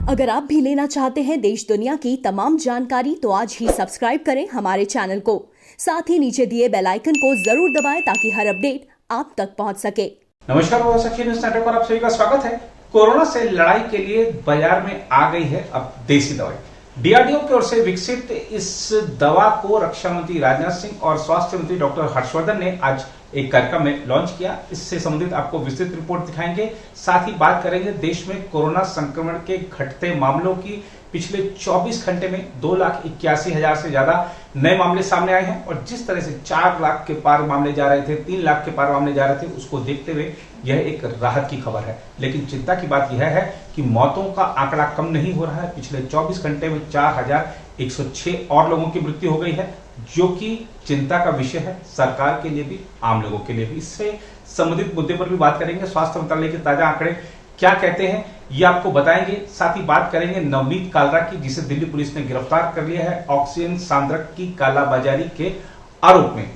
अगर आप भी लेना चाहते हैं देश दुनिया की तमाम जानकारी तो आज ही सब्सक्राइब करें हमारे चैनल को। साथ ही नीचे दिए बेल आइकन को जरूर दबाएं ताकि हर अपडेट आप तक पहुंच सके। नमस्कार, सखी न्यूज नेटवर्क पर आप सभी का स्वागत है। कोरोना से लड़ाई के लिए बाजार में आ गई है अब देसी दवाई। डीआरडीओ की ओर से विकसित इस दवा को रक्षा मंत्री राजनाथ सिंह और स्वास्थ्य मंत्री डॉक्टर हर्षवर्धन ने आज एक कार्यक्रम में लॉन्च किया। इससे संबंधित आपको विस्तृत रिपोर्ट दिखाएंगे, साथ ही बात करेंगे देश में कोरोना संक्रमण के घटते मामलों की। पिछले 24 घंटे में 2,81,000 से ज्यादा नए मामले सामने आए हैं और जिस तरह से 4 लाख के पार मामले जा रहे थे, 3 लाख के पार मामले जा रहे थे, उसको देखते हुए यह एक राहत की खबर है। लेकिन चिंता की बात यह है कि मौतों का आंकड़ा कम नहीं हो रहा है। पिछले 24 घंटे में 4,106 और लोगों की मृत्यु हो गई है, जो कि चिंता का विषय है सरकार के लिए भी, आम लोगों के लिए भी। इससे संबंधित मुद्दे पर भी बात करेंगे। स्वास्थ्य मंत्रालय के ताजा आंकड़े क्या कहते हैं ये आपको बताएंगे। साथ ही बात करेंगे नवनीत कालरा की, जिसे दिल्ली पुलिस ने गिरफ्तार कर लिया है ऑक्सीजन सांद्रक की कालाबाजारी के आरोप में।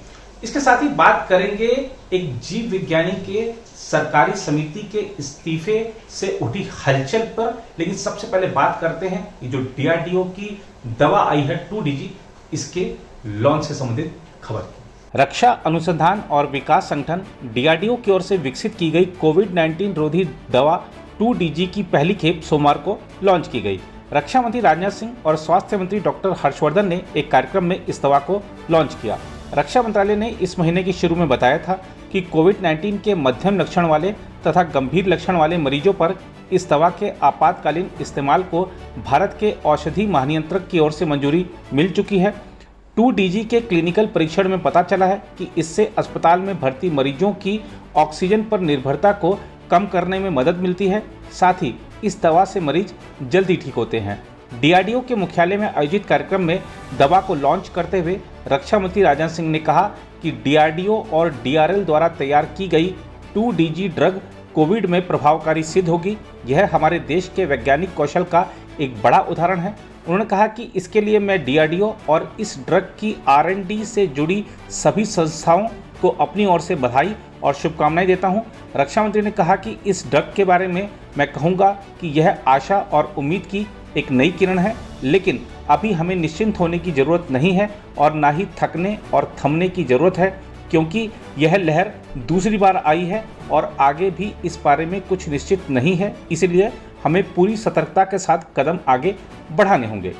इसके साथ ही बात करेंगे एक जीव विज्ञानी के सरकारी समिति के इस्तीफे से उठी हलचल पर। लेकिन सबसे पहले बात करते हैं ये जो डीआरडीओ की दवा आई है 2DG, इसके लॉन्च से संबंधित खबर की। रक्षा अनुसंधान और विकास संगठन डीआरडीओ की ओर से विकसित की गई कोविड-19 रोधी दवा 2DG की पहली खेप सोमवार को लॉन्च की गई। रक्षा मंत्री राजनाथ सिंह और स्वास्थ्य मंत्री डॉक्टर हर्षवर्धन ने एक कार्यक्रम में इस दवा को लॉन्च किया। रक्षा मंत्रालय ने इस महीने की शुरू में बताया था कि कोविड-19 के मध्यम लक्षण वाले तथा गंभीर लक्षण वाले मरीजों पर इस दवा के आपातकालीन इस्तेमाल को भारत के औषधि महानियंत्रक की ओर से मंजूरी मिल चुकी है। 2DG के क्लिनिकल परीक्षण में पता चला है कि इससे अस्पताल में भर्ती मरीजों की ऑक्सीजन पर निर्भरता को कम करने में मदद मिलती है। साथ ही इस दवा से मरीज जल्दी ठीक होते हैं। डीआरडीओ के मुख्यालय में आयोजित कार्यक्रम में दवा को लॉन्च करते हुए रक्षा मंत्री राजनाथ सिंह ने कहा कि डीआरडीओ और डीआरएल द्वारा तैयार की गई 2DG ड्रग कोविड में प्रभावकारी सिद्ध होगी। यह हमारे देश के वैज्ञानिक कौशल का एक बड़ा उदाहरण है। उन्होंने कहा कि इसके लिए मैं डीआरडीओ और इस ड्रग की R&D से जुड़ी सभी संस्थाओं को अपनी ओर से बधाई और शुभकामनाएं देता हूं। रक्षा मंत्री ने कहा कि इस ड्रग के बारे में मैं कहूंगा कि यह आशा और उम्मीद की एक नई किरण है, लेकिन अभी हमें निश्चिंत होने की ज़रूरत नहीं है और ना ही थकने और थमने की ज़रूरत है, क्योंकि यह लहर दूसरी बार आई है और आगे भी इस बारे में कुछ निश्चित नहीं है। इसलिए हमें पूरी सतर्कता के साथ कदम आगे बढ़ाने होंगे।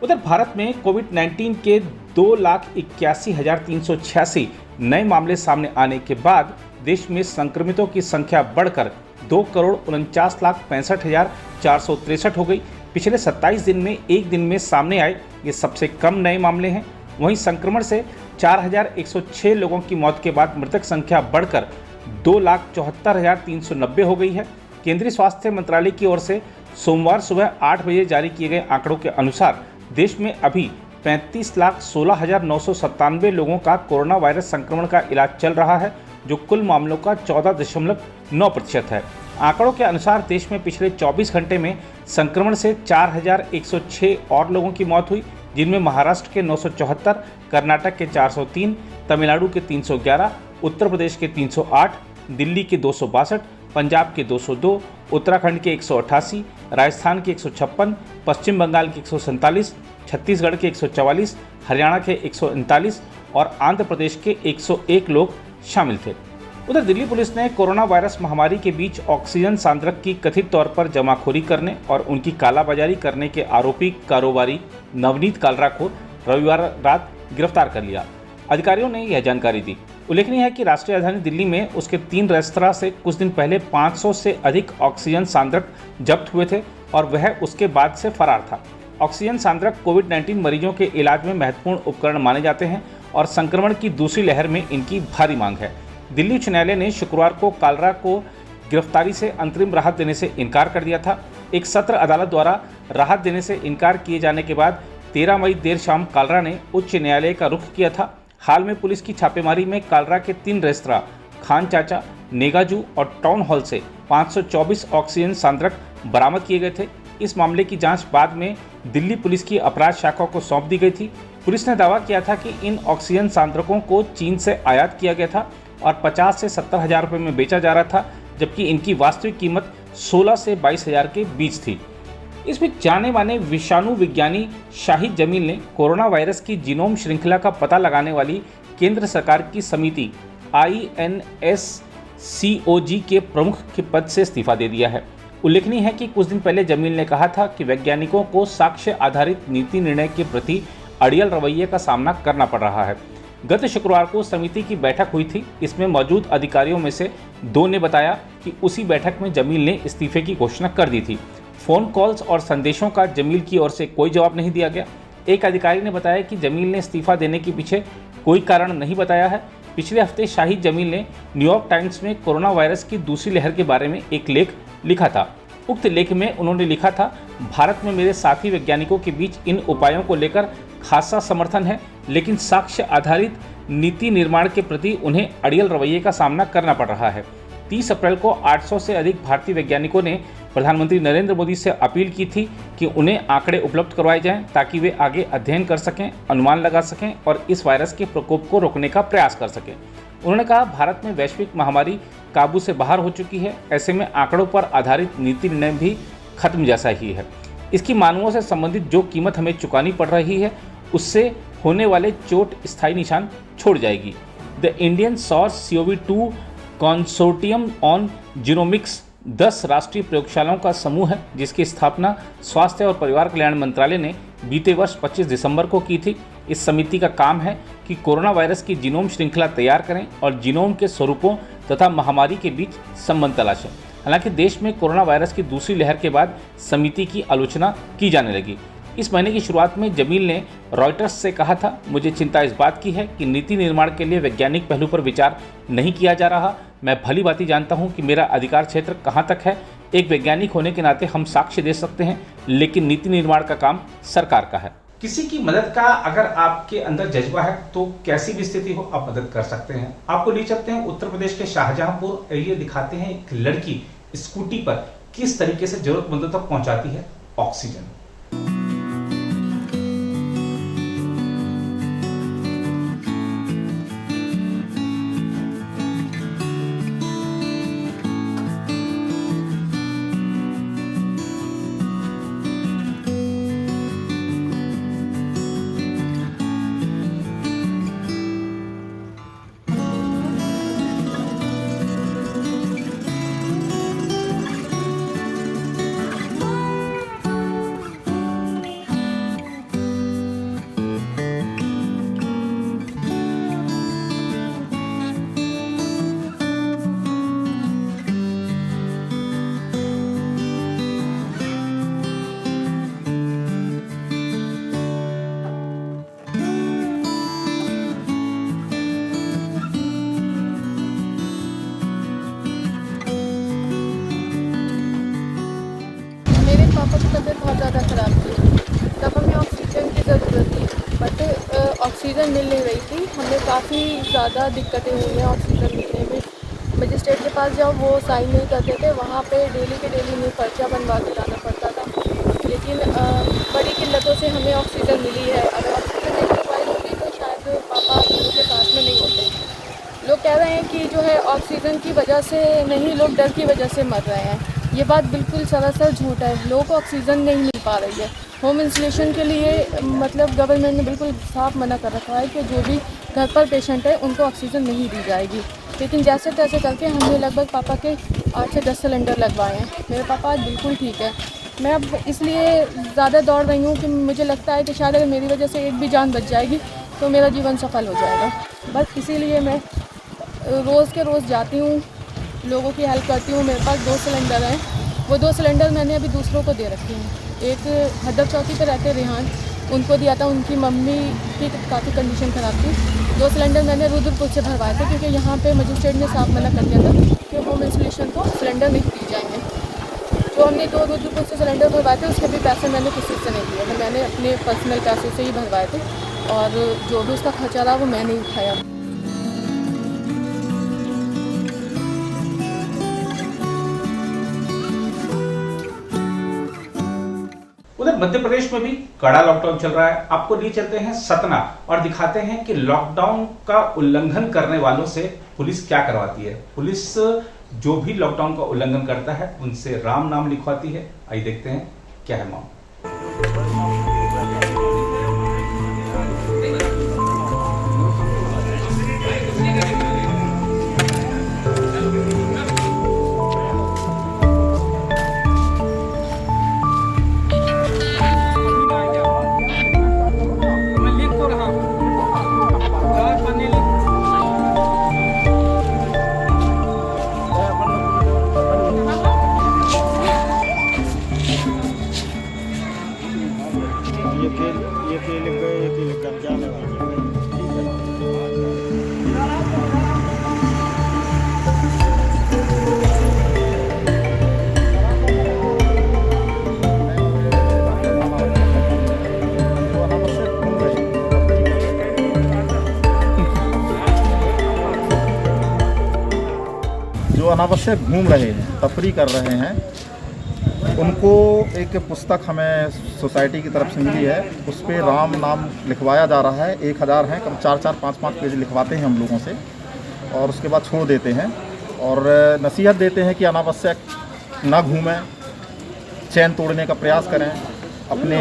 उधर भारत में कोविड-19 के 2,81,386 नए मामले सामने आने के बाद देश में संक्रमितों की संख्या बढ़कर 2,49,65,463 हो गई। पिछले 27 दिन में एक दिन में सामने आए ये सबसे कम नए मामले हैं। वहीं संक्रमण से 4,106 लोगों की मौत के बाद मृतक संख्या बढ़कर 2,74,390 हो गई है। केंद्रीय स्वास्थ्य मंत्रालय की ओर से सोमवार सुबह 8 बजे जारी किए गए आंकड़ों के अनुसार देश में अभी 35,16,997 लोगों का कोरोना वायरस संक्रमण का इलाज चल रहा है, जो कुल मामलों का 14.9% है। आंकड़ों के अनुसार देश में पिछले 24 घंटे में संक्रमण से 4,106 और लोगों की मौत हुई, जिनमें महाराष्ट्र के 974, कर्नाटक के 403, तमिलनाडु के 311, उत्तर प्रदेश के 308, दिल्ली के 262, पंजाब के 202, उत्तराखंड के 188, राजस्थान के 156, पश्चिम बंगाल के 147, छत्तीसगढ़ के 144, हरियाणा के 139 और आंध्र प्रदेश के 101 लोग शामिल थे। उधर दिल्ली पुलिस ने कोरोना वायरस महामारी के बीच ऑक्सीजन सांद्रक की कथित तौर पर जमाखोरी करने और उनकी कालाबाजारी करने के आरोपी कारोबारी नवनीत कालरा को रविवार रात गिरफ्तार कर लिया। अधिकारियों ने यह जानकारी दी। उल्लेखनीय है कि राष्ट्रीय राजधानी दिल्ली में उसके 3 रेस्तरां से कुछ दिन पहले 500 से अधिक ऑक्सीजन सांद्रक जब्त हुए थे और वह उसके बाद से फरार था। ऑक्सीजन सांद्रक कोविड-19 मरीजों के इलाज में महत्वपूर्ण उपकरण माने जाते हैं और संक्रमण की दूसरी लहर में इनकी भारी मांग है। दिल्ली उच्च न्यायालय ने शुक्रवार को कालरा को गिरफ्तारी से अंतरिम राहत देने से इनकार कर दिया था। एक सत्र अदालत द्वारा राहत देने से इनकार किए जाने के बाद 13 मई देर शाम कालरा ने उच्च न्यायालय का रुख किया था। हाल में पुलिस की छापेमारी में कालरा के 3 रेस्तरां खान चाचा, नेगाजू और टाउन हॉल से 524 ऑक्सीजन सांद्रक बरामद किए गए थे। इस मामले की जांच बाद में दिल्ली पुलिस की अपराध शाखा को सौंप दी गई थी। पुलिस ने दावा किया था कि इन ऑक्सीजन सांद्रकों को चीन से आयात किया गया था और 50 से 70 हज़ार रुपये में बेचा जा रहा था, जबकि इनकी वास्तविक कीमत 16 से 22 हज़ार के बीच थी। इसमें जाने माने विषाणु विज्ञानी शाहिद जमील ने कोरोना वायरस की जीनोम श्रृंखला का पता लगाने वाली केंद्र सरकार की समिति INSCOG के प्रमुख के पद से इस्तीफा दे दिया है। उल्लेखनीय है कि कुछ दिन पहले जमील ने कहा था कि वैज्ञानिकों को साक्ष्य आधारित नीति निर्णय के प्रति अड़ियल रवैये का सामना करना पड़ रहा है। गत शुक्रवार को समिति की बैठक हुई थी। इसमें मौजूद अधिकारियों में से 2 ने बताया कि उसी बैठक में जमील ने इस्तीफे की घोषणा कर दी थी। फोन कॉल्स और संदेशों का जमील की ओर से कोई जवाब नहीं दिया गया। एक अधिकारी ने बताया कि जमील ने इस्तीफा देने के पीछे कोई कारण नहीं बताया है। पिछले हफ्ते शाहिद जमील ने न्यूयॉर्क टाइम्स में कोरोना वायरस की दूसरी लहर के बारे में एक लेख लिखा था। उक्त लेख में उन्होंने लिखा था, भारत में मेरे साथी वैज्ञानिकों के बीच इन उपायों को लेकर खासा समर्थन है, लेकिन साक्ष्य आधारित नीति निर्माण के प्रति उन्हें अड़ियल रवैये का सामना करना पड़ रहा है। 30 अप्रैल को 800 से अधिक भारतीय वैज्ञानिकों ने प्रधानमंत्री नरेंद्र मोदी से अपील की थी कि उन्हें आंकड़े उपलब्ध करवाए जाएं ताकि वे आगे अध्ययन कर सकें, अनुमान लगा सकें और इस वायरस के प्रकोप को रोकने का प्रयास कर सकें। उन्होंने कहा, भारत में वैश्विक महामारी काबू से बाहर हो चुकी है। ऐसे में आंकड़ों पर आधारित नीति निर्णय भी खत्म जैसा ही है। इसकी मानवों से संबंधित जो कीमत हमें चुकानी पड़ रही है, उससे होने वाले चोट स्थायी निशान छोड़ जाएगी। The Indian swords CoV-2 consortium on genomics 10 राष्ट्रीय प्रयोगशालाओं का समूह है, जिसकी स्थापना स्वास्थ्य और परिवार कल्याण मंत्रालय ने बीते वर्ष 25 दिसंबर को की थी। इस समिति का काम है कि कोरोना वायरस की जीनोम श्रृंखला तैयार करें और जीनोम के स्वरूपों तथा महामारी के बीच संबंध तलाशें। हालांकि देश में कोरोना वायरस की दूसरी लहर के बाद समिति की आलोचना की जाने लगी। इस महीने की शुरुआत में जमील ने रॉयटर्स से कहा था, मुझे चिंता इस बात की है कि नीति निर्माण के लिए वैज्ञानिक पहलू पर विचार नहीं किया जा रहा। मैं भली भांति जानता हूं कि मेरा अधिकार क्षेत्र कहां तक है। एक वैज्ञानिक होने के नाते हम साक्ष्य दे सकते हैं, लेकिन नीति निर्माण का काम सरकार का है। किसी की मदद का अगर आपके अंदर जज्बा है तो कैसी भी स्थिति हो आप मदद कर सकते हैं। आपको ले चलते हैं उत्तर प्रदेश के शाहजहांपुर। ये दिखाते हैं एक लड़की स्कूटी पर किस तरीके से जरूरतमंदों तक पहुंचाती है ऑक्सीजन। पापा की तबीयत बहुत ज़्यादा ख़राब थी, तब हमें ऑक्सीजन की ज़रूरत थी, बट ऑक्सीजन मिल नहीं रही थी। हमें काफ़ी ज़्यादा दिक्कतें हुई हैं ऑक्सीजन मिलने में। मजिस्ट्रेट के पास जाओ, वो साइन नहीं करते थे। वहाँ पे डेली के डेली में पर्चा बनवा के लाना पड़ता था, लेकिन बड़ी किल्लतों से हमें ऑक्सीजन मिली है। अगर ऑक्सीजन नहीं प्रोवाइड होती तो शायद पापा उनके साथ में नहीं होते। लोग कह रहे हैं कि जो है ऑक्सीजन की वजह से नहीं, लोग डर की वजह से मर रहे हैं। ये बात बिल्कुल सरासर झूठ है। लोगों को ऑक्सीजन नहीं मिल पा रही है। होम इंस्टॉलेशन के लिए मतलब गवर्नमेंट ने बिल्कुल साफ मना कर रखा है कि जो भी घर पर पेशेंट है उनको ऑक्सीजन नहीं दी जाएगी। लेकिन जैसे तैसे करके हमने लगभग पापा के 8 से 10 सिलेंडर लगवाए हैं। मेरे पापा आज बिल्कुल ठीक है। मैं अब इसलिए ज़्यादा दौड़ रही हूँ कि मुझे लगता है कि शायद अगर मेरी वजह से एक भी जान बच जाएगी तो मेरा जीवन सफल हो जाएगा। बस इसीलिए मैं रोज़ के रोज़ जाती हूँ, लोगों की हेल्प करती हूँ। मेरे पास 2 सिलेंडर हैं, वो 2 सिलेंडर मैंने अभी दूसरों को दे रखे हैं। एक हदफ चौकी पर रहते रेहान, उनको दिया था, उनकी मम्मी की काफ़ी कंडीशन ख़राब थी। 2 सिलेंडर मैंने रुद्रपुर से भरवाए थे, क्योंकि यहाँ पे मजिस्ट्रेट ने साफ मना कर दिया था कि होम इंस्टॉलेशन को सिलेंडर नहीं दिए जाएंगे। तो हमने 2 रुद्रपुर से सिलेंडर भरवाए थे, उसके भी पैसे मैंने किसी से नहीं दिए थे। मैंने अपने पर्सनल पैसे से ही भरवाए थे और जो भी उसका खर्चा रहा वो मैंने ही उठाया। उधर मध्य प्रदेश में भी कड़ा लॉकडाउन चल रहा है। आपको लिए चलते हैं सतना और दिखाते हैं कि लॉकडाउन का उल्लंघन करने वालों से पुलिस क्या करवाती है। पुलिस जो भी लॉकडाउन का उल्लंघन करता है उनसे राम नाम लिखवाती है। आइए देखते हैं क्या है मामला। ये लिख गए, ये लिख कर जाने वाले। जो अनावश्यक घूम रहे हैं, तफरी कर रहे हैं, उनको एक पुस्तक हमें सोसाइटी की तरफ से मिली है। उस पर राम नाम लिखवाया जा रहा है। 1000 हैं, कम 4-4, 5-5 पेज लिखवाते हैं हम लोगों से और उसके बाद छोड़ देते हैं और नसीहत देते हैं कि अनावश्यक ना घूमें, चैन तोड़ने का प्रयास करें, अपने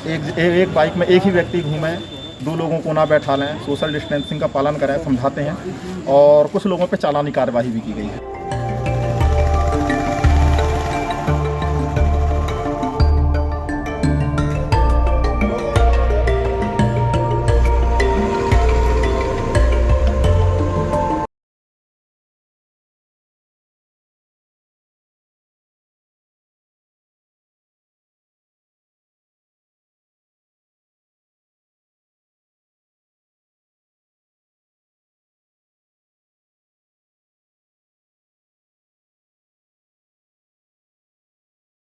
एक बाइक में एक ही व्यक्ति घूमें, 2 लोगों को ना बैठा लें, सोशल डिस्टेंसिंग का पालन करें, समझाते हैं और कुछ लोगों पर चालानी कार्रवाई भी की गई है।